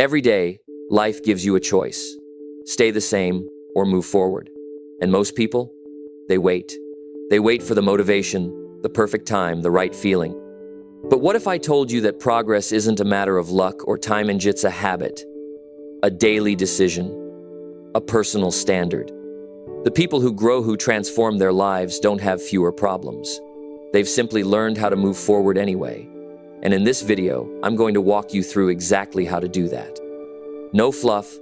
Every day, life gives you a choice. Stay the same or move forward. And most people, they wait. They wait for the motivation, the perfect time, the right feeling. But what if I told you that progress isn't a matter of luck or time and it's a habit, a daily decision, a personal standard? The people who grow, who transform their lives, don't have fewer problems. They've simply learned how to move forward anyway. And in this video, I'm going to walk you through exactly how to do that. No fluff,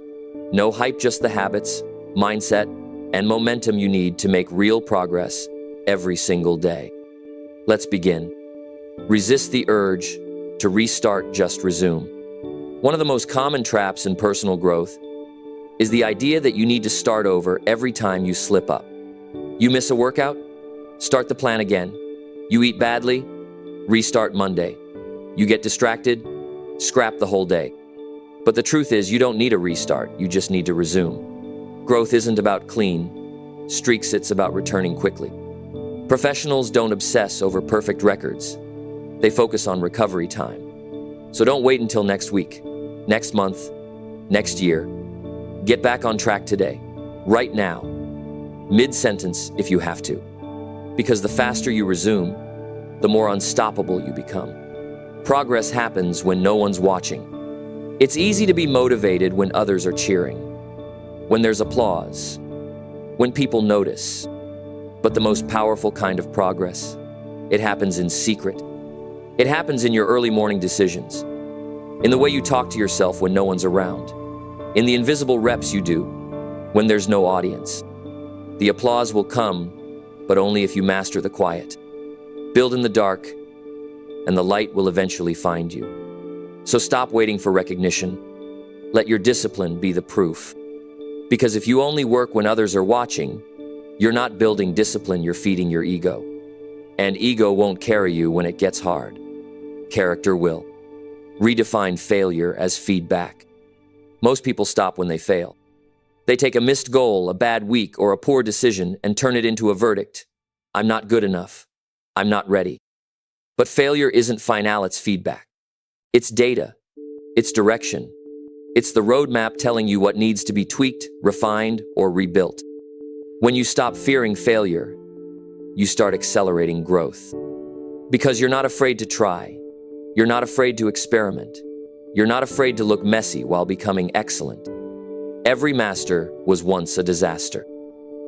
no hype, just the habits, mindset, and momentum you need to make real progress every single day. Let's begin. Resist the urge to restart, just resume. One of the most common traps in personal growth is the idea that you need to start over every time you slip up. You miss a workout? Start the plan again. You eat badly? Restart Monday. You get distracted? Scrap the whole day. But the truth is, you don't need a restart, you just need to resume. Growth isn't about clean streaks, it's about returning quickly. Professionals don't obsess over perfect records. They focus on recovery time. So don't wait until next week, next month, next year. Get back on track today, right now, mid-sentence if you have to. Because the faster you resume, the more unstoppable you become. Progress happens when no one's watching. It's easy to be motivated when others are cheering, when there's applause, when people notice. But the most powerful kind of progress, it happens in secret. It happens in your early morning decisions, in the way you talk to yourself when no one's around, in the invisible reps you do when there's no audience. The applause will come, but only if you master the quiet. Build in the dark, and the light will eventually find you. So stop waiting for recognition. Let your discipline be the proof. Because if you only work when others are watching, you're not building discipline, you're feeding your ego. And ego won't carry you when it gets hard. Character will. Redefine failure as feedback. Most people stop when they fail. They take a missed goal, a bad week, or a poor decision and turn it into a verdict. I'm not good enough. I'm not ready. But failure isn't final, it's feedback. It's data. It's direction. It's the roadmap telling you what needs to be tweaked, refined, or rebuilt. When you stop fearing failure, you start accelerating growth. Because you're not afraid to try. You're not afraid to experiment. You're not afraid to look messy while becoming excellent. Every master was once a disaster.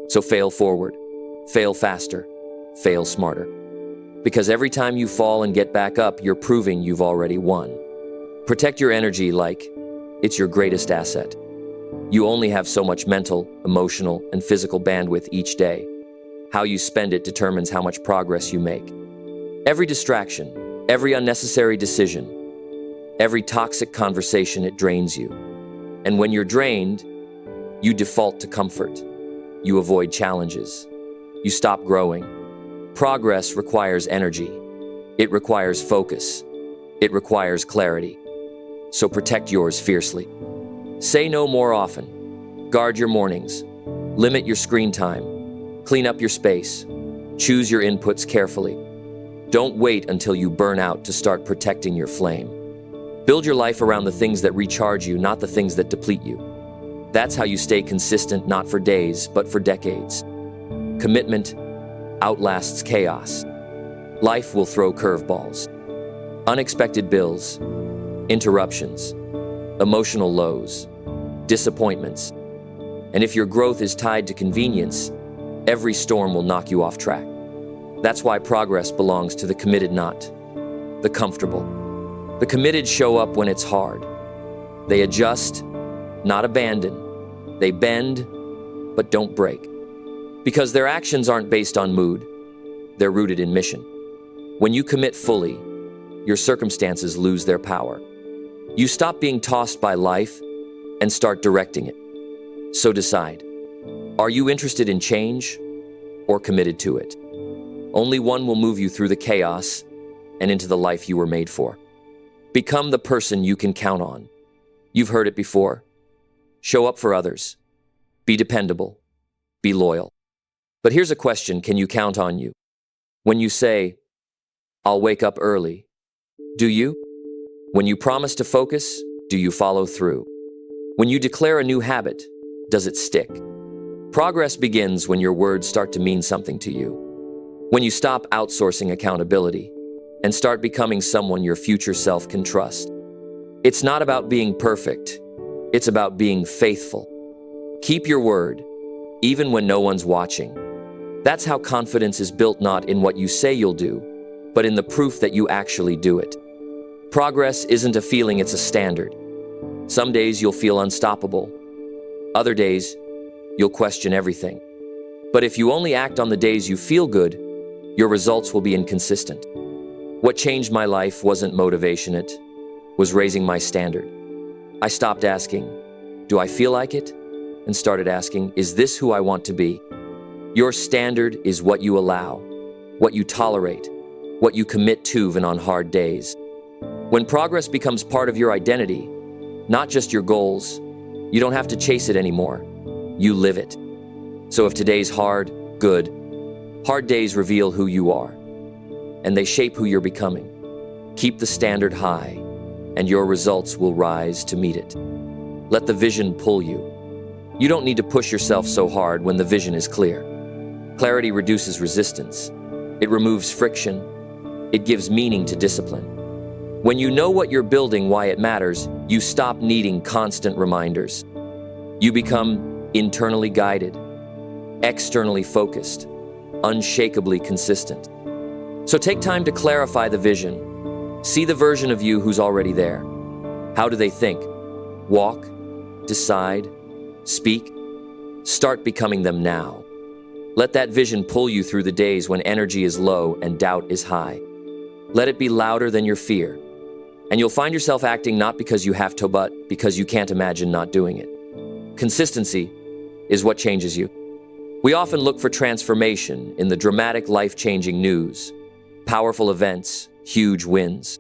So fail forward, fail faster, fail smarter. Because every time you fall and get back up, you're proving you've already won. Protect your energy like it's your greatest asset. You only have so much mental, emotional, and physical bandwidth each day. How you spend it determines how much progress you make. Every distraction, every unnecessary decision, every toxic conversation, it drains you. And when you're drained, you default to comfort. You avoid challenges. You stop growing. Progress requires energy. It requires focus. It requires clarity. So protect yours fiercely. Say no more often. Guard your mornings. Limit your screen time. Clean up your space. Choose your inputs carefully. Don't wait until you burn out to start protecting your flame. Build your life around the things that recharge you, not the things that deplete you. That's how you stay consistent, not for days, but for decades. Commitment outlasts chaos. Life will throw curveballs. Unexpected bills, interruptions, emotional lows, disappointments. And if your growth is tied to convenience, every storm will knock you off track. That's why progress belongs to the committed, not the comfortable. The committed show up when it's hard. They adjust, not abandon. They bend, but don't break. Because their actions aren't based on mood, they're rooted in mission. When you commit fully, your circumstances lose their power. You stop being tossed by life and start directing it. So decide, are you interested in change or committed to it? Only one will move you through the chaos and into the life you were made for. Become the person you can count on. You've heard it before. Show up for others. Be dependable. Be loyal. But here's a question: can you count on you? When you say, I'll wake up early, do you? When you promise to focus, Do you follow through? When you declare a new habit, does it stick? Progress begins when your words start to mean something to you. When you stop outsourcing accountability and start becoming someone your future self can trust. It's not about being perfect. It's about being faithful. Keep your word, even when no one's watching. That's how confidence is built, not in what you say you'll do, but in the proof that you actually do it. Progress isn't a feeling, it's a standard. Some days you'll feel unstoppable. Other days, you'll question everything. But if you only act on the days you feel good, your results will be inconsistent. What changed my life wasn't motivation, it was raising my standard. I stopped asking, do I feel like it? And started asking, is this who I want to be? Your standard is what you allow, what you tolerate, what you commit to even on hard days. When progress becomes part of your identity, not just your goals, you don't have to chase it anymore. You live it. So if today's hard, good. Hard days reveal who you are, and they shape who you're becoming. Keep the standard high, and your results will rise to meet it. Let the vision pull you. You don't need to push yourself so hard when the vision is clear. Clarity reduces resistance. It removes friction. It gives meaning to discipline. When you know what you're building, why it matters, you stop needing constant reminders. You become internally guided, externally focused, unshakably consistent. So take time to clarify the vision. See the version of you who's already there. How do they think? Walk, decide, speak. Start becoming them now. Let that vision pull you through the days when energy is low and doubt is high. Let it be louder than your fear. And you'll find yourself acting not because you have to, but because you can't imagine not doing it. Consistency is what changes you. We often look for transformation in the dramatic, life-changing news, powerful events, huge wins.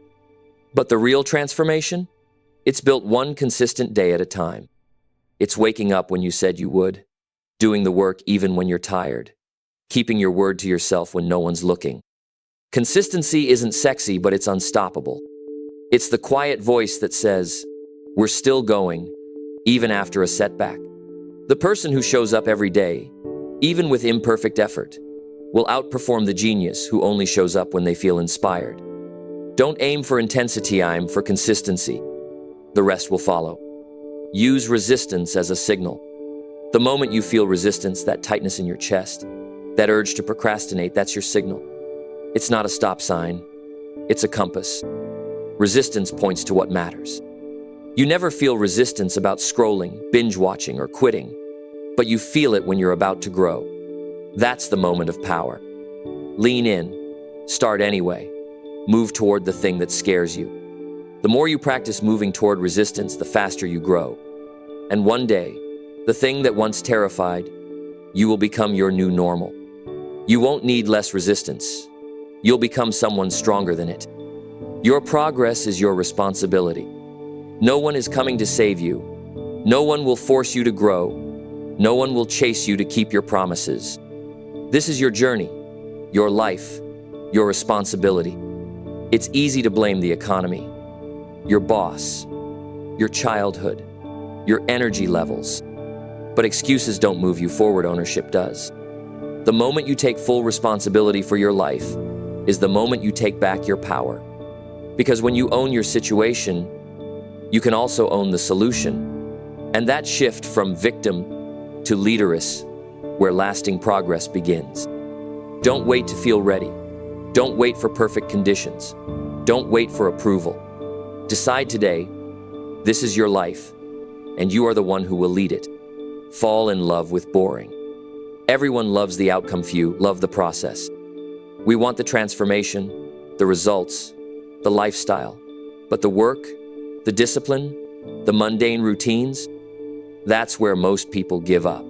But the real transformation? It's built one consistent day at a time. It's waking up when you said you would, doing the work even when you're tired, keeping your word to yourself when no one's looking. Consistency isn't sexy, but it's unstoppable. It's the quiet voice that says, we're still going, even after a setback. The person who shows up every day, even with imperfect effort, will outperform the genius who only shows up when they feel inspired. Don't aim for intensity, aim for consistency. The rest will follow. Use resistance as a signal. The moment you feel resistance, that tightness in your chest, that urge to procrastinate, that's your signal. It's not a stop sign, it's a compass. Resistance points to what matters. You never feel resistance about scrolling, binge watching, or quitting, but you feel it when you're about to grow. That's the moment of power. Lean in, start anyway, move toward the thing that scares you. The more you practice moving toward resistance, the faster you grow. And one day, the thing that once terrified, you will become your new normal. You won't need less resistance. You'll become someone stronger than it. Your progress is your responsibility. No one is coming to save you. No one will force you to grow. No one will chase you to keep your promises. This is your journey, your life, your responsibility. It's easy to blame the economy, your boss, your childhood, your energy levels. But excuses don't move you forward, ownership does. The moment you take full responsibility for your life is the moment you take back your power. Because when you own your situation, you can also own the solution. And that shift from victim to leaderess, where lasting progress begins. Don't wait to feel ready. Don't wait for perfect conditions. Don't wait for approval. Decide today, this is your life, and you are the one who will lead it. Fall in love with boring. Everyone loves the outcome, few love the process. We want the transformation, the results, the lifestyle, but the work, the discipline, the mundane routines, that's where most people give up.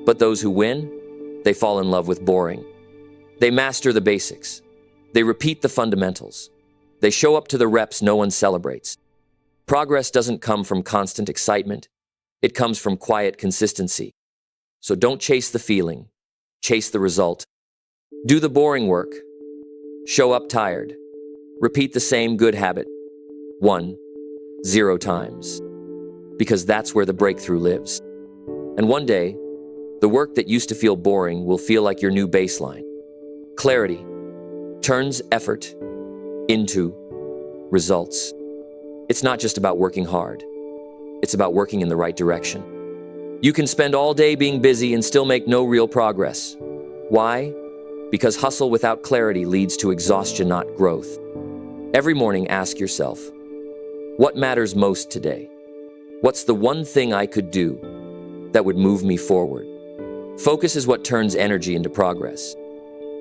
But those who win, they fall in love with boring. They master the basics. They repeat the fundamentals. They show up to the reps no one celebrates. Progress doesn't come from constant excitement. It comes from quiet consistency. So don't chase the feeling, chase the result. Do the boring work. Show up tired. Repeat the same good habit. 1, 0 times. Because that's where the breakthrough lives. And one day, the work that used to feel boring will feel like your new baseline. Clarity turns effort into results. It's not just about working hard. It's about working in the right direction. You can spend all day being busy and still make no real progress. Why? Because hustle without clarity leads to exhaustion, not growth. Every morning, ask yourself, what matters most today? What's the one thing I could do that would move me forward? Focus is what turns energy into progress.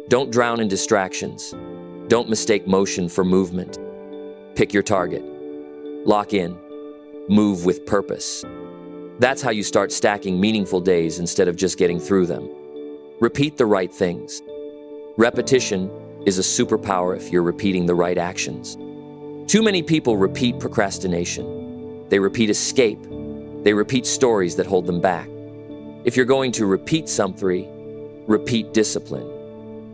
Don't drown in distractions. Don't mistake motion for movement. Pick your target. Lock in. Move with purpose. That's how you start stacking meaningful days instead of just getting through them. Repeat the right things. Repetition is a superpower if you're repeating the right actions. Too many people repeat procrastination. They repeat escape. They repeat stories that hold them back. If you're going to repeat something, repeat discipline.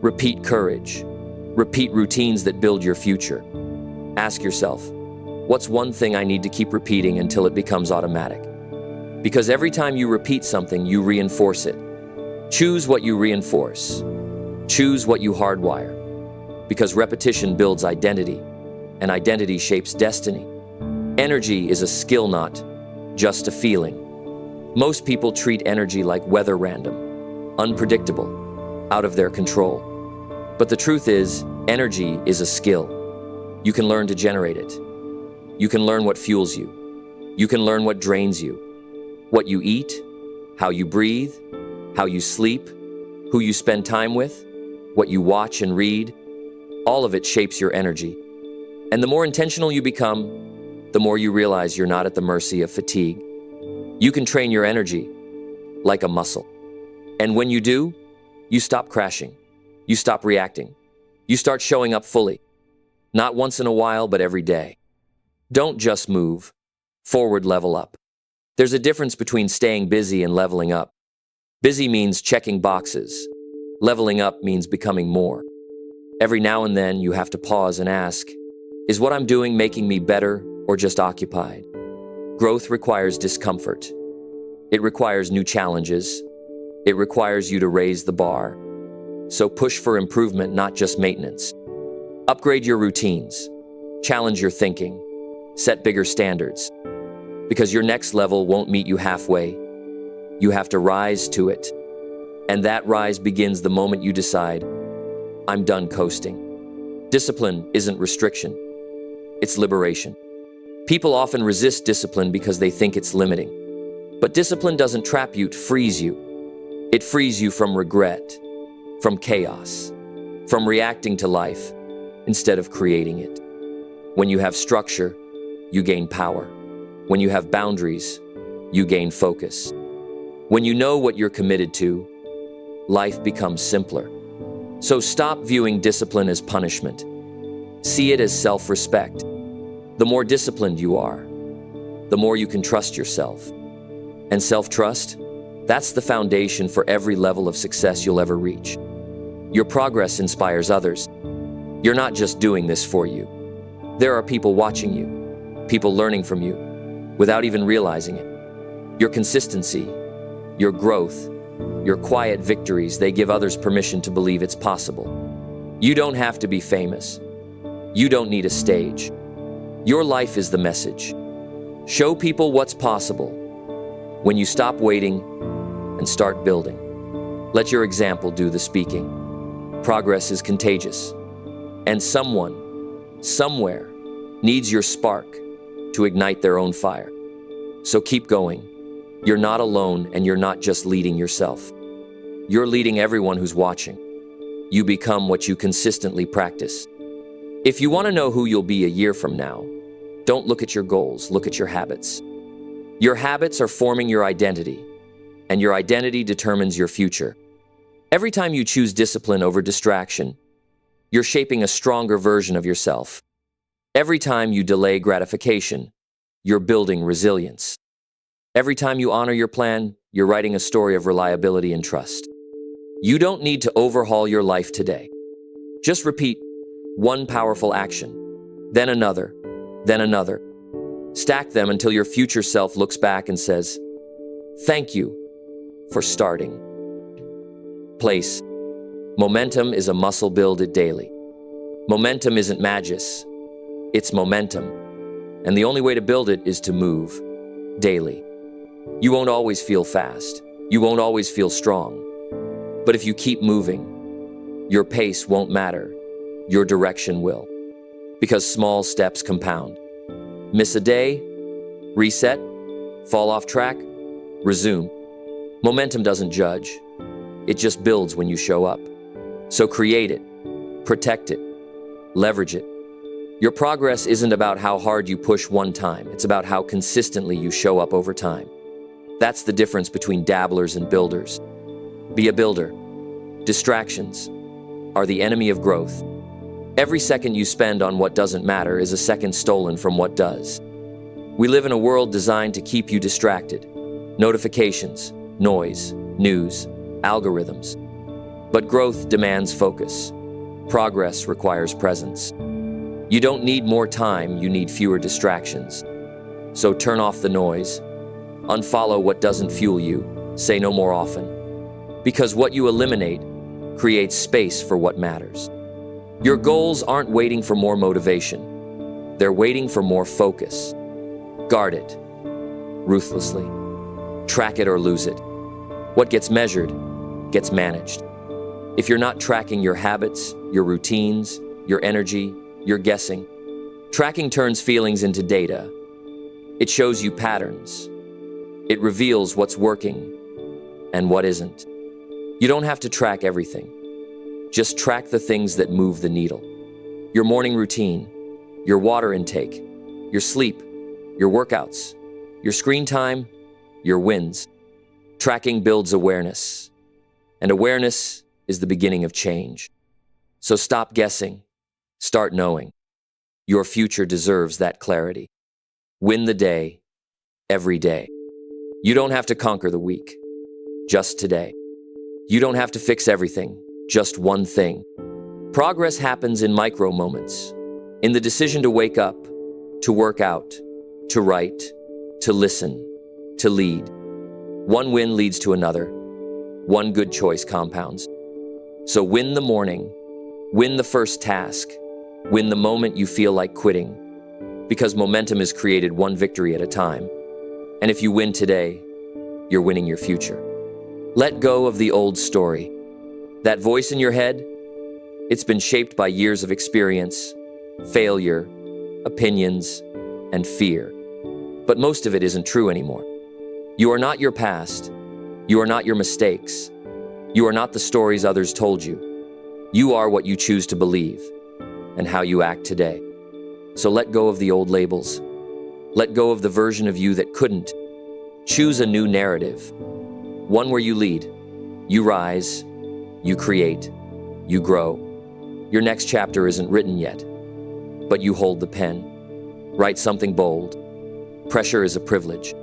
Repeat courage. Repeat routines that build your future. Ask yourself, what's one thing I need to keep repeating until it becomes automatic? Because every time you repeat something, you reinforce it. Choose what you reinforce. Choose what you hardwire. Because repetition builds identity, and identity shapes destiny. Energy is a skill, not just a feeling. Most people treat energy like weather, random, unpredictable, out of their control. But the truth is, energy is a skill. You can learn to generate it. You can learn what fuels you. You can learn what drains you. What you eat, how you breathe, how you sleep, who you spend time with, what you watch and read, all of it shapes your energy. And the more intentional you become, the more you realize you're not at the mercy of fatigue. You can train your energy like a muscle. And when you do, you stop crashing. You stop reacting. You start showing up fully. Not once in a while, but every day. Don't just move. Forward, level up. There's a difference between staying busy and leveling up. Busy means checking boxes. Leveling up means becoming more. Every now and then, you have to pause and ask, is what I'm doing making me better or just occupied? Growth requires discomfort. It requires new challenges. It requires you to raise the bar. So push for improvement, not just maintenance. Upgrade your routines. Challenge your thinking. Set bigger standards. Because your next level won't meet you halfway. You have to rise to it. And that rise begins the moment you decide, I'm done coasting. Discipline isn't restriction. It's liberation. People often resist discipline because they think it's limiting. But discipline doesn't trap you, it frees you. It frees you from regret, from chaos, from reacting to life instead of creating it. When you have structure, you gain power. When you have boundaries, you gain focus. When you know what you're committed to, life becomes simpler. So stop viewing discipline as punishment. See it as self-respect. The more disciplined you are, the more you can trust yourself. And self-trust, that's the foundation for every level of success you'll ever reach. Your progress inspires others. You're not just doing this for you. There are people watching you, people learning from you, without even realizing it. Your consistency, your growth, your quiet victories, they give others permission to believe it's possible. You don't have to be famous. You don't need a stage. Your life is the message. Show people what's possible when you stop waiting and start building. Let your example do the speaking. Progress is contagious. And someone, somewhere, needs your spark to ignite their own fire. So keep going. You're not alone, and you're not just leading yourself. You're leading everyone who's watching. You become what you consistently practice. If you want to know who you'll be a year from now, don't look at your goals, look at your habits. Your habits are forming your identity, and your identity determines your future. Every time you choose discipline over distraction, you're shaping a stronger version of yourself. Every time you delay gratification, you're building resilience. Every time you honor your plan, you're writing a story of reliability and trust. You don't need to overhaul your life today. Just repeat one powerful action, then another, Stack them until your future self looks back and says, "Thank you for starting." Place. Momentum is a muscle build daily. Momentum isn't magic, it's momentum. And the only way to build it is to move daily. You won't always feel fast. You won't always feel strong. But if you keep moving, your pace won't matter. Your direction will. Because small steps compound. Miss a day, reset, fall off track, resume. Momentum doesn't judge. It just builds when you show up. So create it, protect it, leverage it. Your progress isn't about how hard you push one time. It's about how consistently you show up over time. That's the difference between dabblers and builders. Be a builder. Distractions are the enemy of growth. Every second you spend on what doesn't matter is a second stolen from what does. We live in a world designed to keep you distracted. Notifications, noise, news, algorithms. But growth demands focus. Progress requires presence. You don't need more time, you need fewer distractions. So turn off the noise. Unfollow what doesn't fuel you. Say no more often. Because what you eliminate creates space for what matters. Your goals aren't waiting for more motivation. They're waiting for more focus. Guard it, ruthlessly. Track it or lose it. What gets measured gets managed. If you're not tracking your habits, your routines, your energy, your guessing, tracking turns feelings into data. It shows you patterns. It reveals what's working and what isn't. You don't have to track everything. Just track the things that move the needle. Your morning routine, your water intake, your sleep, your workouts, your screen time, your wins. Tracking builds awareness, and awareness is the beginning of change. So stop guessing, start knowing. Your future deserves that clarity. Win the day, every day. You don't have to conquer the week, just today. You don't have to fix everything, just one thing. Progress happens in micro moments, in the decision to wake up, to work out, to write, to listen, to lead. One win leads to another. One good choice compounds. So win the morning, win the first task, win the moment you feel like quitting, because momentum is created one victory at a time. And if you win today, you're winning your future. Let go of the old story. That voice in your head, it's been shaped by years of experience, failure, opinions, and fear. But most of it isn't true anymore. You are not your past. You are not your mistakes. You are not the stories others told you. You are what you choose to believe and how you act today. So let go of the old labels. Let go of the version of you that couldn't. Choose a new narrative. One where you lead, you rise, you create, you grow. Your next chapter isn't written yet, but you hold the pen. Write something bold. Pressure is a privilege.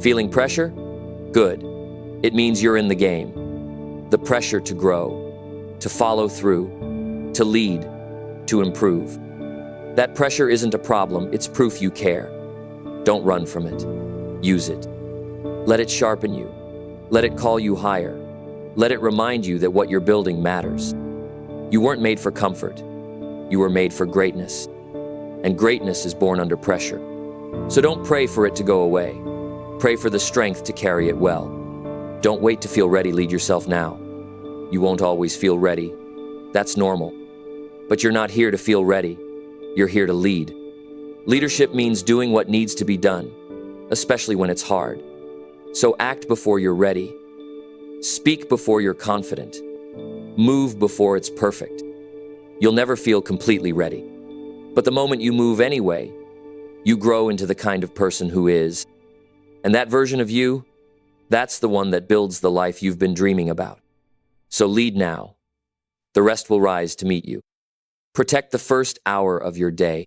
Feeling pressure? Good. It means you're in the game. The pressure to grow, to follow through, to lead, to improve. That pressure isn't a problem, it's proof you care. Don't run from it. Use it. Let it sharpen you. Let it call you higher. Let it remind you that what you're building matters. You weren't made for comfort. You were made for greatness. And greatness is born under pressure. So don't pray for it to go away. Pray for the strength to carry it well. Don't wait to feel ready, lead yourself now. You won't always feel ready. That's normal. But you're not here to feel ready. You're here to lead. Leadership means doing what needs to be done, especially when it's hard. So act before you're ready. Speak before you're confident. Move before it's perfect. You'll never feel completely ready. But the moment you move anyway, you grow into the kind of person who is. And that version of you, that's the one that builds the life you've been dreaming about. So lead now. The rest will rise to meet you. Protect the first hour of your day.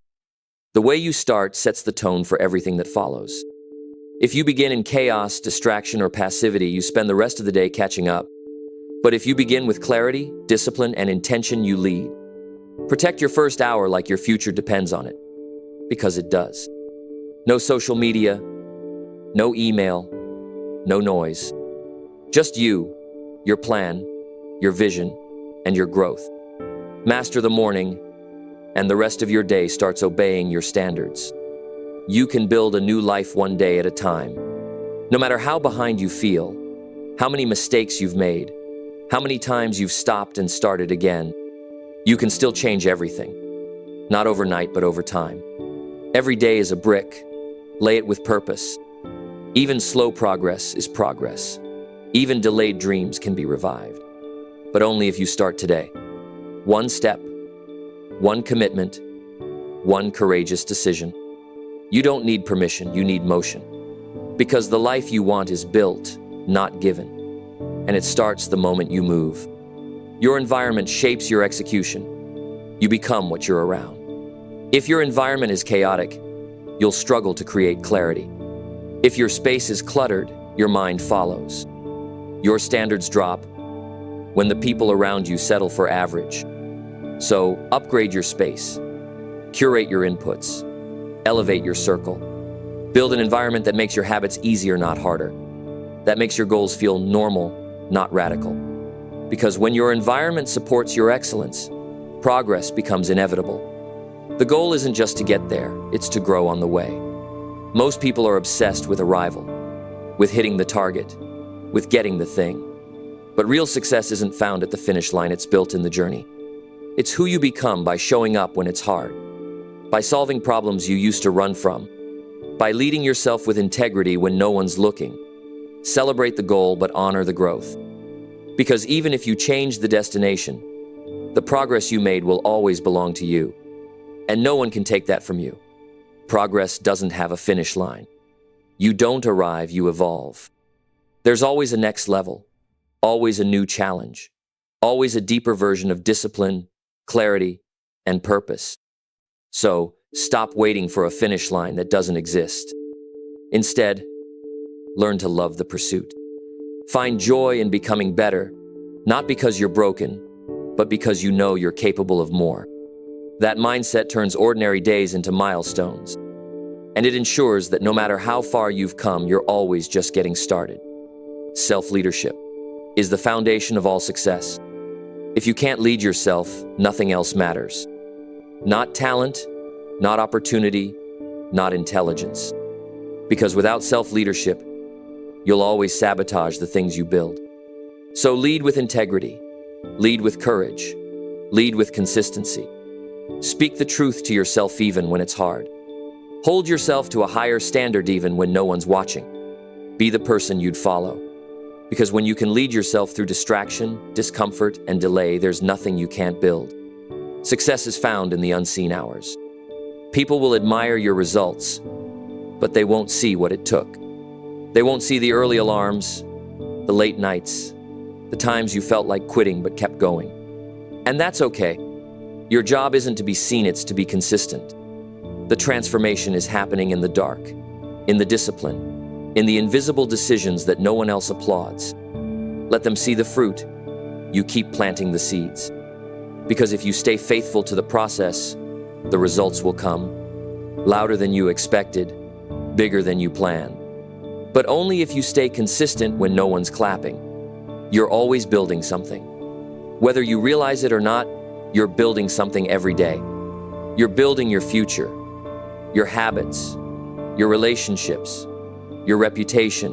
The way you start sets the tone for everything that follows. If you begin in chaos, distraction, or passivity, you spend the rest of the day catching up. But if you begin with clarity, discipline, and intention, you lead. Protect your first hour like your future depends on it. Because it does. No social media, no email, no noise. Just you, your plan, your vision, and your growth. Master the morning, and the rest of your day starts obeying your standards. You can build a new life one day at a time. No matter how behind you feel, how many mistakes you've made, how many times you've stopped and started again, you can still change everything. Not overnight, but over time. Every day is a brick. Lay it with purpose. Even slow progress is progress. Even delayed dreams can be revived. But only if you start today. One step, one commitment, one courageous decision. You don't need permission, you need motion. Because the life you want is built, not given. And it starts the moment you move. Your environment shapes your execution. You become what you're around. If your environment is chaotic, you'll struggle to create clarity. If your space is cluttered, your mind follows. Your standards drop when the people around you settle for average. So, upgrade your space. Curate your inputs. Elevate your circle. Build an environment that makes your habits easier, not harder. That makes your goals feel normal, not radical. Because when your environment supports your excellence, progress becomes inevitable. The goal isn't just to get there, it's to grow on the way. Most people are obsessed with arrival, with hitting the target, with getting the thing. But real success isn't found at the finish line, it's built in the journey. It's who you become by showing up when it's hard, by solving problems you used to run from, by leading yourself with integrity when no one's looking. Celebrate the goal, but honor the growth. Because even if you change the destination, the progress you made will always belong to you. And no one can take that from you. Progress doesn't have a finish line. You don't arrive, you evolve. There's always a next level, always a new challenge, always a deeper version of discipline, clarity, and purpose. So, stop waiting for a finish line that doesn't exist. Instead, learn to love the pursuit. Find joy in becoming better, not because you're broken, but because you know you're capable of more. That mindset turns ordinary days into milestones. And it ensures that no matter how far you've come, you're always just getting started. Self-leadership is the foundation of all success. If you can't lead yourself, nothing else matters. Not talent, not opportunity, not intelligence. Because without self-leadership, you'll always sabotage the things you build. So lead with integrity, lead with courage, lead with consistency. Speak the truth to yourself even when it's hard. Hold yourself to a higher standard even when no one's watching. Be the person you'd follow. Because when you can lead yourself through distraction, discomfort, and delay, there's nothing you can't build. Success is found in the unseen hours. People will admire your results, but they won't see what it took. They won't see the early alarms, the late nights, the times you felt like quitting but kept going. And that's okay. Your job isn't to be seen, it's to be consistent. The transformation is happening in the dark, in the discipline, in the invisible decisions that no one else applauds. Let them see the fruit. You keep planting the seeds. Because if you stay faithful to the process, the results will come. Louder than you expected, bigger than you planned. But only if you stay consistent when no one's clapping. You're always building something. Whether you realize it or not, you're building something every day. You're building your future, your habits, your relationships, your reputation.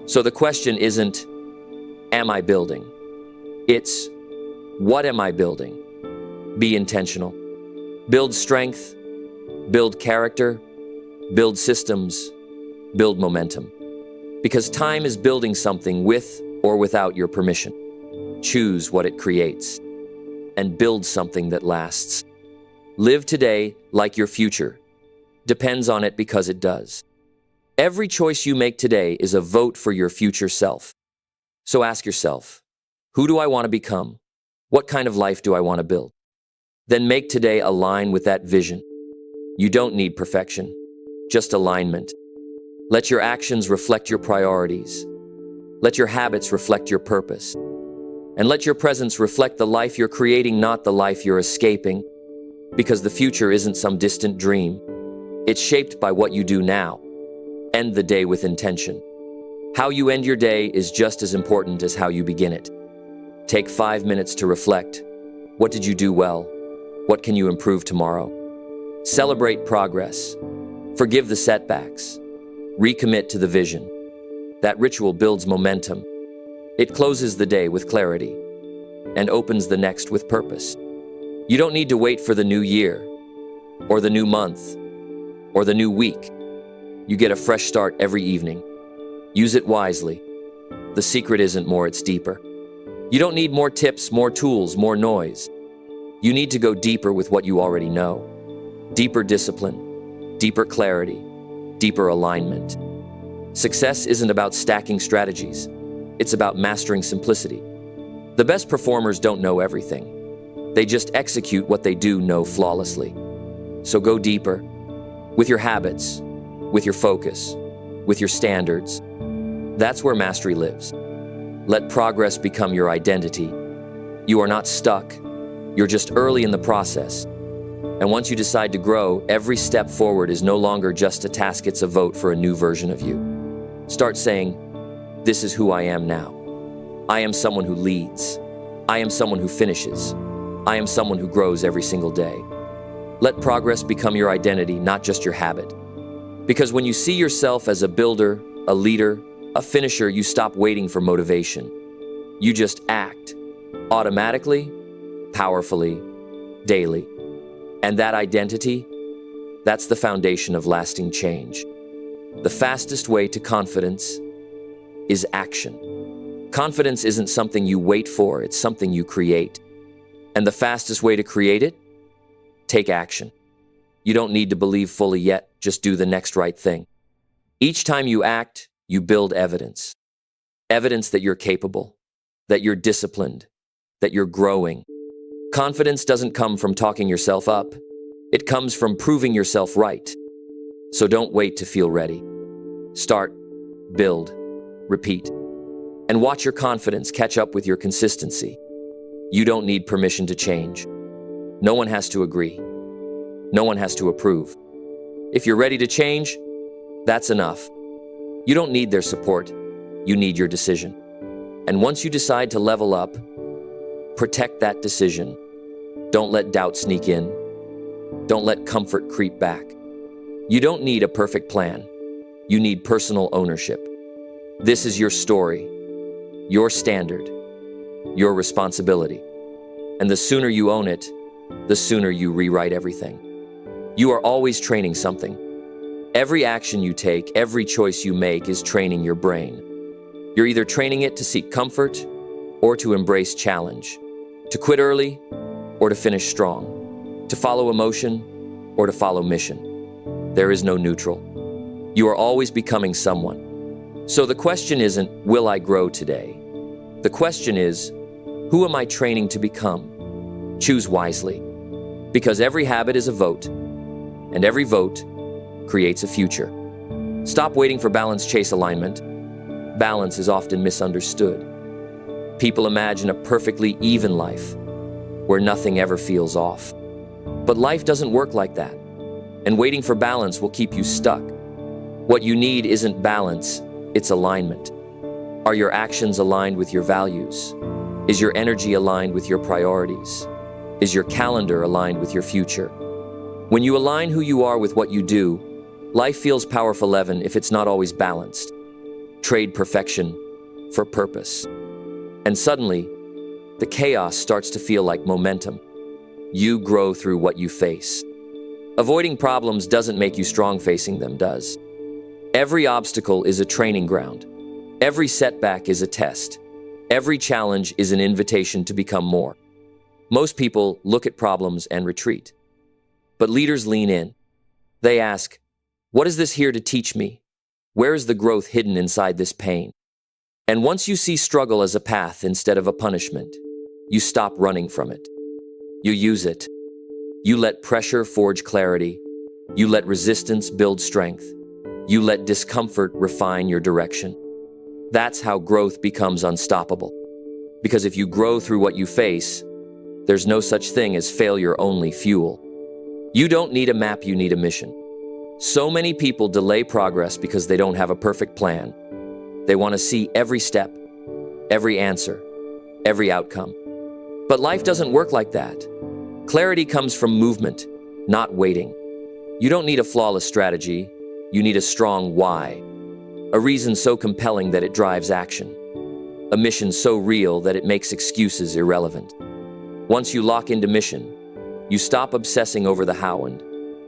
So the question isn't, am I building? It's, what am I building? Be intentional. Build strength, build character, build systems, build momentum. Because time is building something with or without your permission. Choose what it creates and build something that lasts. Live today like your future depends on it, because it does. Every choice you make today is a vote for your future self. So ask yourself, who do I want to become? What kind of life do I want to build? Then make today align with that vision. You don't need perfection, just alignment. Let your actions reflect your priorities. Let your habits reflect your purpose. And let your presence reflect the life you're creating, not the life you're escaping. Because the future isn't some distant dream. It's shaped by what you do now. End the day with intention. How you end your day is just as important as how you begin it. Take 5 minutes to reflect. What did you do well? What can you improve tomorrow? Celebrate progress. Forgive the setbacks. Recommit to the vision. That ritual builds momentum. It closes the day with clarity and opens the next with purpose. You don't need to wait for the new year or the new month or the new week. You get a fresh start every evening. Use it wisely. The secret isn't more, it's deeper. You don't need more tips, more tools, more noise. You need to go deeper with what you already know. Deeper discipline, deeper clarity, deeper alignment. Success isn't about stacking strategies. It's about mastering simplicity. The best performers don't know everything. They just execute what they do know flawlessly. So go deeper with your habits, with your focus, with your standards. That's where mastery lives. Let progress become your identity. You are not stuck. You're just early in the process. And once you decide to grow, every step forward is no longer just a task, it's a vote for a new version of you. Start saying, "This is who I am now. I am someone who leads. I am someone who finishes. I am someone who grows every single day." Let progress become your identity, not just your habit. Because when you see yourself as a builder, a leader, a finisher, you stop waiting for motivation. You just act, automatically, powerfully, daily. And that identity, that's the foundation of lasting change. The fastest way to confidence is action. Confidence isn't something you wait for, it's something you create. And the fastest way to create it? Take action. You don't need to believe fully yet, just do the next right thing. Each time you act, you build evidence. Evidence that you're capable, that you're disciplined, that you're growing. Confidence doesn't come from talking yourself up. It comes from proving yourself right. So don't wait to feel ready. Start, build, repeat, and watch your confidence catch up with your consistency. You don't need permission to change. No one has to agree. No one has to approve. If you're ready to change, that's enough. You don't need their support. You need your decision. And once you decide to level up, protect that decision. Don't let doubt sneak in. Don't let comfort creep back. You don't need a perfect plan. You need personal ownership. This is your story, your standard, your responsibility. And the sooner you own it, the sooner you rewrite everything. You are always training something. Every action you take, every choice you make is training your brain. You're either training it to seek comfort or to embrace challenge, to quit early or to finish strong, to follow emotion or to follow mission. There is no neutral. You are always becoming someone. So the question isn't, will I grow today? The question is, who am I training to become? Choose wisely, because every habit is a vote, and every vote creates a future. Stop waiting for balance, chase alignment. Balance is often misunderstood. People imagine a perfectly even life, where nothing ever feels off. But life doesn't work like that, and waiting for balance will keep you stuck. What you need isn't balance, it's alignment. Are your actions aligned with your values? Is your energy aligned with your priorities? Is your calendar aligned with your future? When you align who you are with what you do, life feels powerful even if it's not always balanced. Trade perfection for purpose. And suddenly, the chaos starts to feel like momentum. You grow through what you face. Avoiding problems doesn't make you strong, facing them does. Every obstacle is a training ground. Every setback is a test. Every challenge is an invitation to become more. Most people look at problems and retreat. But leaders lean in. They ask, what is this here to teach me? Where is the growth hidden inside this pain? And once you see struggle as a path instead of a punishment, you stop running from it. You use it. You let pressure forge clarity. You let resistance build strength. You let discomfort refine your direction. That's how growth becomes unstoppable. Because if you grow through what you face, there's no such thing as failure, only fuel. You don't need a map, you need a mission. So many people delay progress because they don't have a perfect plan. They want to see every step, every answer, every outcome. But life doesn't work like that. Clarity comes from movement, not waiting. You don't need a flawless strategy. You need a strong why. A reason so compelling that it drives action. A mission so real that it makes excuses irrelevant. Once you lock into mission, you stop obsessing over the how and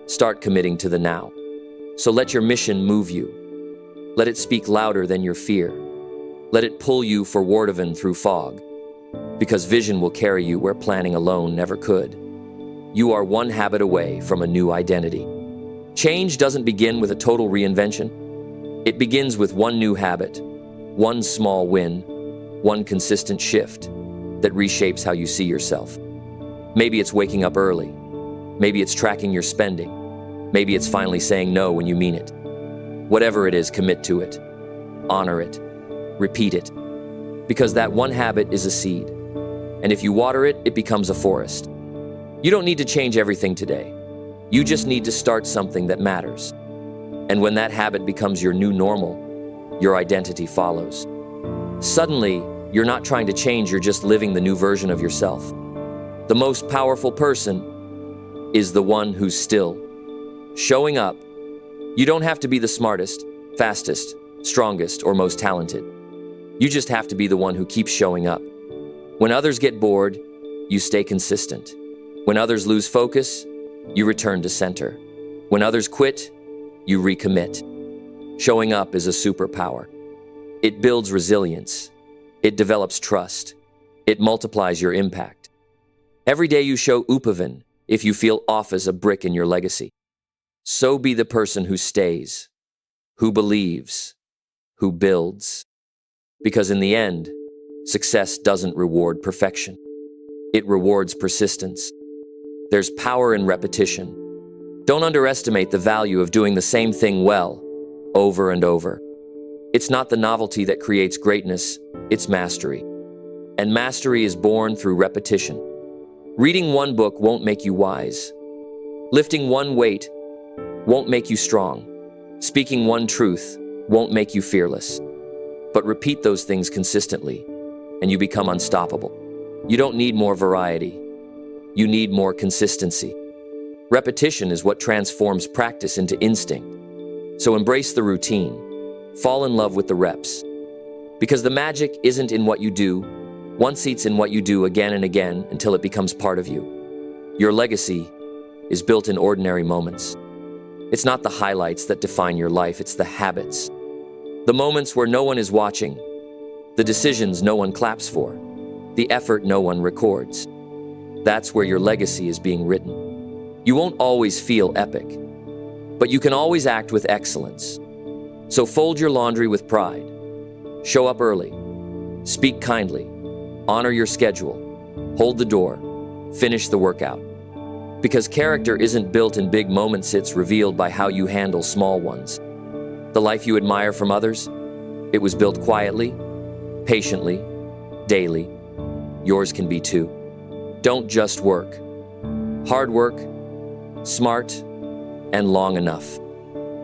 start committing to the now. So let your mission move you. Let it speak louder than your fear. Let it pull you forwarden through fog. Because vision will carry you where planning alone never could. You are one habit away from a new identity. Change doesn't begin with a total reinvention. It begins with one new habit, one small win, one consistent shift that reshapes how you see yourself. Maybe it's waking up early. Maybe it's tracking your spending. Maybe it's finally saying no when you mean it. Whatever it is, commit to it. Honor it. Repeat it. Because that one habit is a seed. And if you water it, it becomes a forest. You don't need to change everything today. You just need to start something that matters. And when that habit becomes your new normal, your identity follows. Suddenly, you're not trying to change, you're just living the new version of yourself. The most powerful person is the one who's still showing up. You don't have to be the smartest, fastest, strongest, or most talented. You just have to be the one who keeps showing up. When others get bored, you stay consistent. When others lose focus, you return to center. When others quit, you recommit. Showing up is a superpower. It builds resilience. It develops trust. It multiplies your impact. Every day you show upavin if you feel off as a brick in your legacy. So be the person who stays, who believes, who builds. Because in the end, success doesn't reward perfection. It rewards persistence. There's power in repetition. Don't underestimate the value of doing the same thing well, over and over. It's not the novelty that creates greatness, it's mastery. And mastery is born through repetition. Reading one book won't make you wise. Lifting one weight won't make you strong. Speaking one truth won't make you fearless. But repeat those things consistently, and you become unstoppable. You don't need more variety. You need more consistency. Repetition is what transforms practice into instinct. So embrace the routine. Fall in love with the reps. Because the magic isn't in what you do. Once it's in what you do again and again until it becomes part of you. Your legacy is built in ordinary moments. It's not the highlights that define your life, it's the habits. The moments where no one is watching. The decisions no one claps for. The effort no one records. That's where your legacy is being written. You won't always feel epic, but you can always act with excellence. So fold your laundry with pride. Show up early. Speak kindly. Honor your schedule. Hold the door. Finish the workout. Because character isn't built in big moments, it's revealed by how you handle small ones. The life you admire from others, it was built quietly, patiently, daily. Yours can be too. Don't just work. Hard work, smart, and long enough.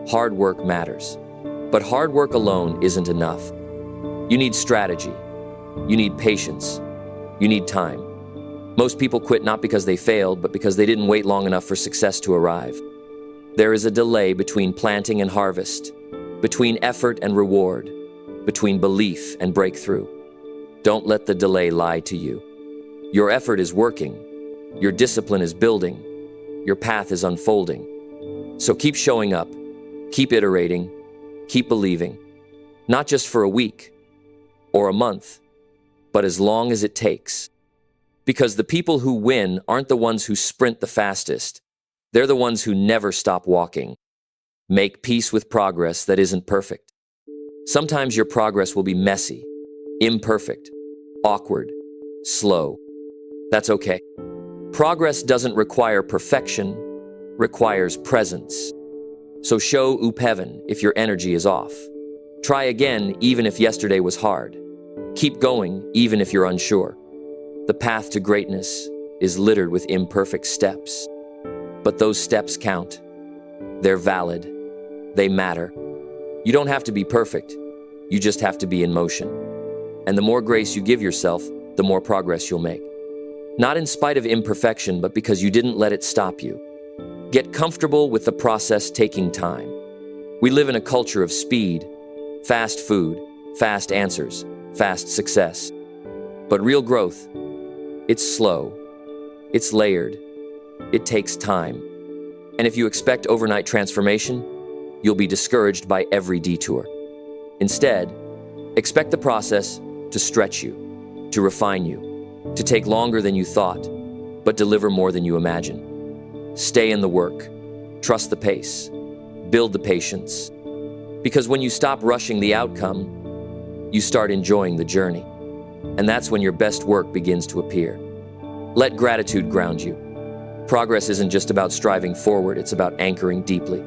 Hard work matters. But hard work alone isn't enough. You need strategy. You need patience. You need time. Most people quit not because they failed, but because they didn't wait long enough for success to arrive. There is a delay between planting and harvest, between effort and reward, between belief and breakthrough. Don't let the delay lie to you. Your effort is working. Your discipline is building. Your path is unfolding. So keep showing up. Keep iterating. Keep believing. Not just for a week or a month, but as long as it takes. Because the people who win aren't the ones who sprint the fastest. They're the ones who never stop walking. Make peace with progress that isn't perfect. Sometimes your progress will be messy, imperfect, awkward, slow. That's okay. Progress doesn't require perfection, requires presence. So show upheaven if your energy is off. Try again even if yesterday was hard. Keep going even if you're unsure. The path to greatness is littered with imperfect steps. But those steps count. They're valid. They matter. You don't have to be perfect. You just have to be in motion. And the more grace you give yourself, the more progress you'll make. Not in spite of imperfection, but because you didn't let it stop you. Get comfortable with the process taking time. We live in a culture of speed, fast food, fast answers, fast success. But real growth, it's slow, it's layered, it takes time. And if you expect overnight transformation, you'll be discouraged by every detour. Instead, expect the process to stretch you, to refine you, to take longer than you thought, but deliver more than you imagine. Stay in the work, trust the pace, build the patience. Because when you stop rushing the outcome, you start enjoying the journey. And that's when your best work begins to appear. Let gratitude ground you. Progress isn't just about striving forward, it's about anchoring deeply.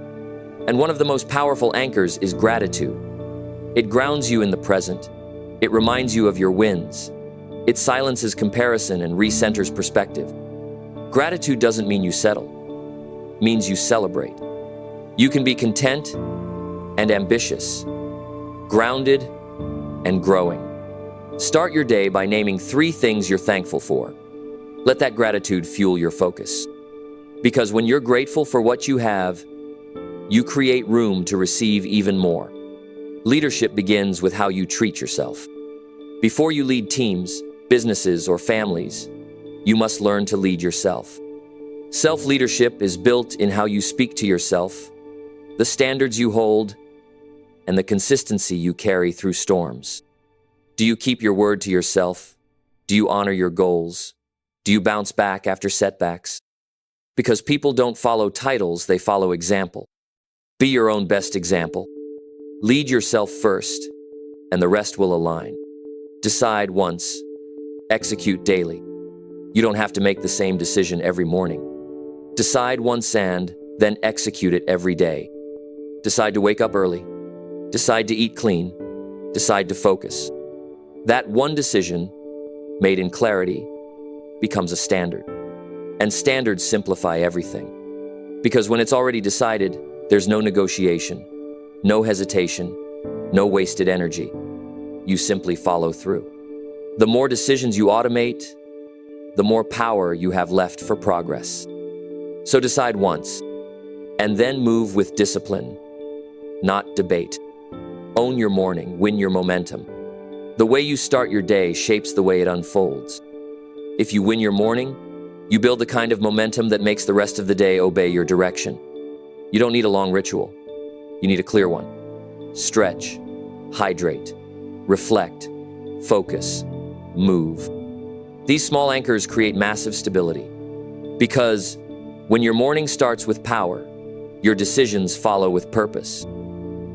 And one of the most powerful anchors is gratitude. It grounds you in the present. It reminds you of your wins. It silences comparison and recenters perspective. Gratitude doesn't mean you settle. It means you celebrate. You can be content and ambitious, grounded and growing. Start your day by naming 3 things you're thankful for. Let that gratitude fuel your focus. Because when you're grateful for what you have, you create room to receive even more. Leadership begins with how you treat yourself. Before you lead teams, businesses, or families, you must learn to lead yourself. Self-leadership is built in how you speak to yourself, the standards you hold, and the consistency you carry through storms. Do you keep your word to yourself? Do you honor your goals? Do you bounce back after setbacks? Because people don't follow titles, they follow example. Be your own best example. Lead yourself first, and the rest will align. Decide once, execute daily. You don't have to make the same decision every morning. Decide once and then execute it every day. Decide to wake up early. Decide to eat clean. Decide to focus. That one decision, made in clarity, becomes a standard. And standards simplify everything. Because when it's already decided, there's no negotiation, no hesitation, no wasted energy. You simply follow through. The more decisions you automate, the more power you have left for progress. So decide once, and then move with discipline, not debate. Own your morning, win your momentum. The way you start your day shapes the way it unfolds. If you win your morning, you build the kind of momentum that makes the rest of the day obey your direction. You don't need a long ritual. You need a clear one. Stretch, hydrate, reflect, focus, move. These small anchors create massive stability. Because when your morning starts with power, your decisions follow with purpose.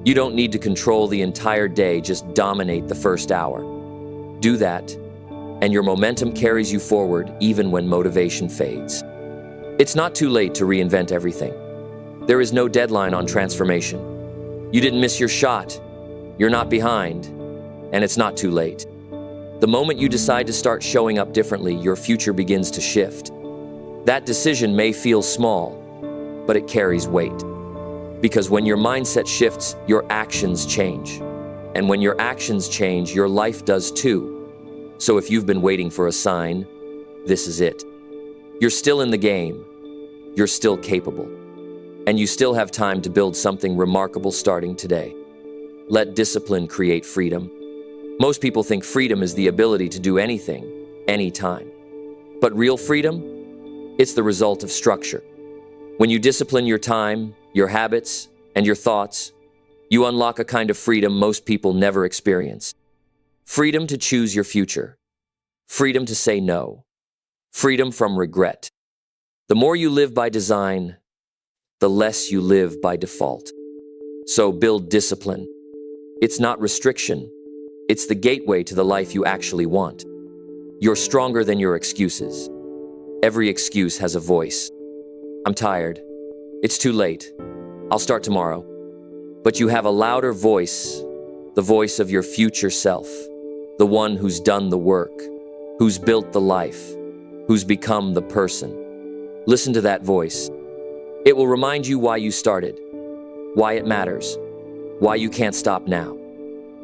You don't need to control the entire day, just dominate the first hour. Do that, and your momentum carries you forward even when motivation fades. It's not too late to reinvent everything. There is no deadline on transformation. You didn't miss your shot. You're not behind, and it's not too late. The moment you decide to start showing up differently, your future begins to shift. That decision may feel small, but it carries weight. Because when your mindset shifts, your actions change. And when your actions change, your life does too. So if you've been waiting for a sign, this is it. You're still in the game. You're still capable. And you still have time to build something remarkable starting today. Let discipline create freedom. Most people think freedom is the ability to do anything, anytime. But real freedom? It's the result of structure. When you discipline your time, your habits, and your thoughts, you unlock a kind of freedom most people never experience. Freedom to choose your future. Freedom to say no. Freedom from regret. The more you live by design, the less you live by default. So build discipline. It's not restriction. It's the gateway to the life you actually want. You're stronger than your excuses. Every excuse has a voice. I'm tired. It's too late. I'll start tomorrow. But you have a louder voice, the voice of your future self, the one who's done the work, who's built the life, who's become the person. Listen to that voice. It will remind you why you started. why it matters, why you can't stop now.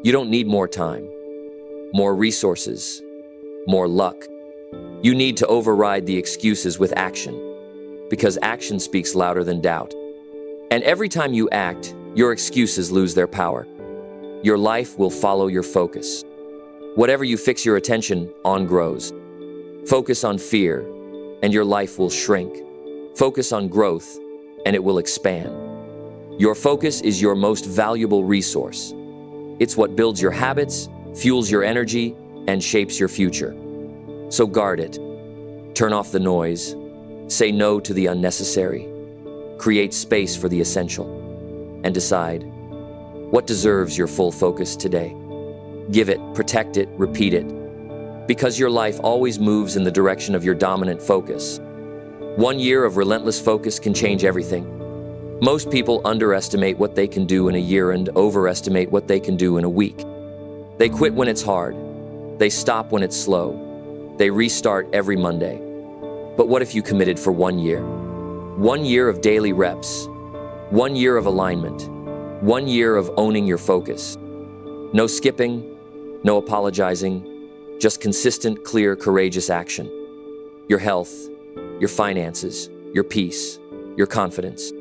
You don't need more time, more resources, more luck. You need to override the excuses with action, because action speaks louder than doubt. And every time you act, your excuses lose their power. Your life will follow your focus. Whatever you fix your attention on grows. Focus on fear, and your life will shrink. Focus on growth, and it will expand. Your focus is your most valuable resource. It's what builds your habits, fuels your energy, and shapes your future. So guard it. Turn off the noise. Say no to the unnecessary. Create space for the essential. And decide what deserves your full focus today. Give it, protect it, repeat it. Because your life always moves in the direction of your dominant focus. 1 year of relentless focus can change everything. Most people underestimate what they can do in a year and overestimate what they can do in a week. They quit when it's hard. They stop when it's slow. They restart every Monday. But what if you committed for 1 year? 1 year of daily reps. 1 year of alignment. 1 year of owning your focus. No skipping, no apologizing, just consistent, clear, courageous action. Your health, your finances, your peace, your confidence.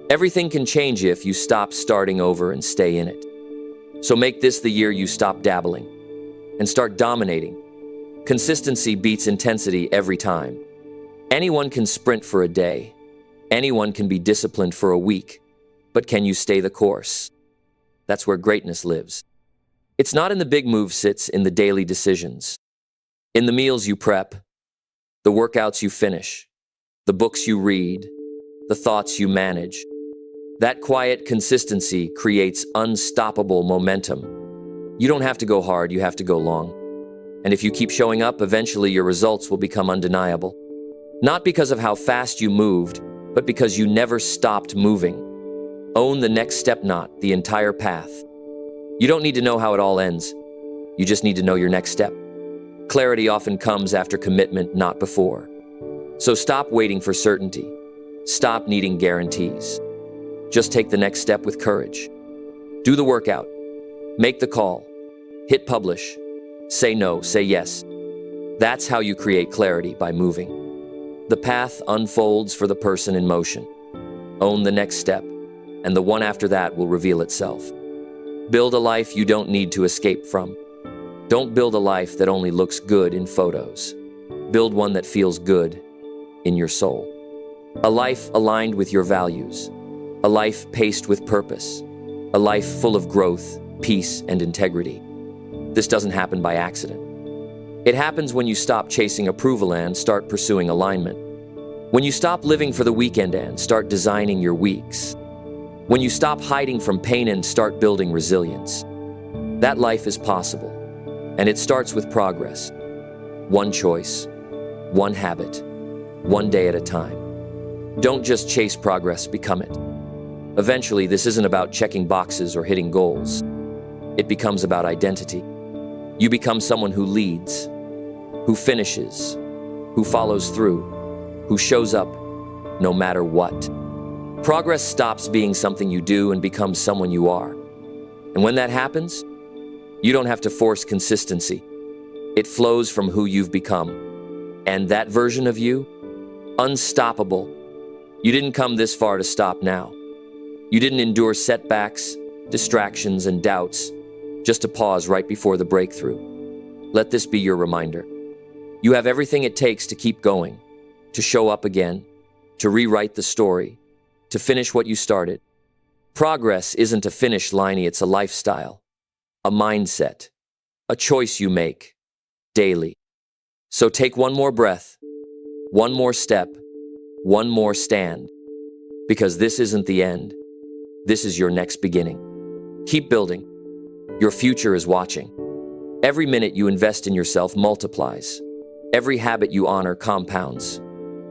Everything can change if you stop starting over and stay in it. So make this the year you stop dabbling and start dominating. Consistency beats intensity every time. Anyone can sprint for a day. Anyone can be disciplined for a week. But can you stay the course? That's where greatness lives. It's not in the big moves, it's in the daily decisions. In the meals you prep, the workouts you finish, the books you read, the thoughts you manage. That quiet consistency creates unstoppable momentum. You don't have to go hard, you have to go long. And if you keep showing up, eventually your results will become undeniable. Not because of how fast you moved, but because you never stopped moving. Own the next step, not the entire path. You don't need to know how it all ends. You just need to know your next step. Clarity often comes after commitment, not before. So stop waiting for certainty. Stop needing guarantees. Just take the next step with courage. Do the workout. Make the call. Hit publish. Say no, say yes. That's how you create clarity, by moving. The path unfolds for the person in motion. Own the next step, and the one after that will reveal itself. Build a life you don't need to escape from. Don't build a life that only looks good in photos. Build one that feels good in your soul. A life aligned with your values. A life paced with purpose. A life full of growth, peace, and integrity. This doesn't happen by accident. It happens when you stop chasing approval and start pursuing alignment. When you stop living for the weekend and start designing your weeks. When you stop hiding from pain and start building resilience. That life is possible, and it starts with progress. One choice, one habit, one day at a time. Don't just chase progress, become it. Eventually, this isn't about checking boxes or hitting goals. It becomes about identity. You become someone who leads, who finishes, who follows through, who shows up no matter what. Progress stops being something you do and becomes someone you are. And when that happens, you don't have to force consistency. It flows from who you've become. And that version of you, unstoppable. You didn't come this far to stop now. You didn't endure setbacks, distractions, and doubts just to pause right before the breakthrough. Let this be your reminder. You have everything it takes to keep going, to show up again, to rewrite the story, to finish what you started. Progress isn't a finish line, it's a lifestyle, a mindset, a choice you make daily. So take one more breath, one more step, one more stand, because this isn't the end. This is your next beginning. Keep building. Your future is watching. Every minute you invest in yourself multiplies. Every habit you honor compounds.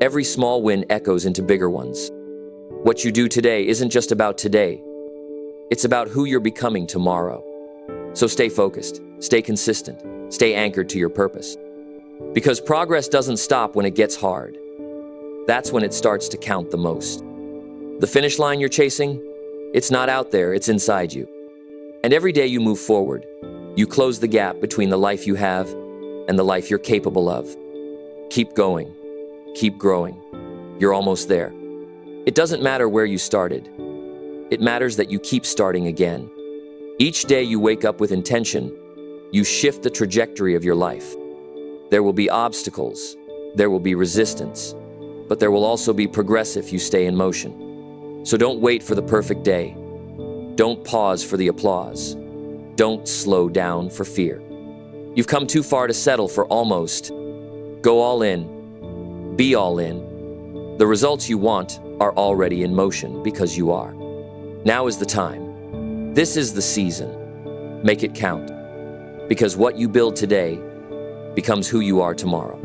Every small win echoes into bigger ones. What you do today isn't just about today. It's about who you're becoming tomorrow. So stay focused, stay consistent, stay anchored to your purpose. Because progress doesn't stop when it gets hard. That's when it starts to count the most. The finish line you're chasing, It's not out there, it's inside you. And every day you move forward, you close the gap between the life you have and the life you're capable of. Keep going. Keep growing. You're almost there. It doesn't matter where you started. It matters that you keep starting again. Each day you wake up with intention, you shift the trajectory of your life. There will be obstacles, there will be resistance, but there will also be progress if you stay in motion. So don't wait for the perfect day. Don't pause for the applause. Don't slow down for fear. You've come too far to settle for almost. Go all in. Be all in. The results you want are already in motion because you are. Now is the time. This is the season. Make it count. Because what you build today becomes who you are tomorrow.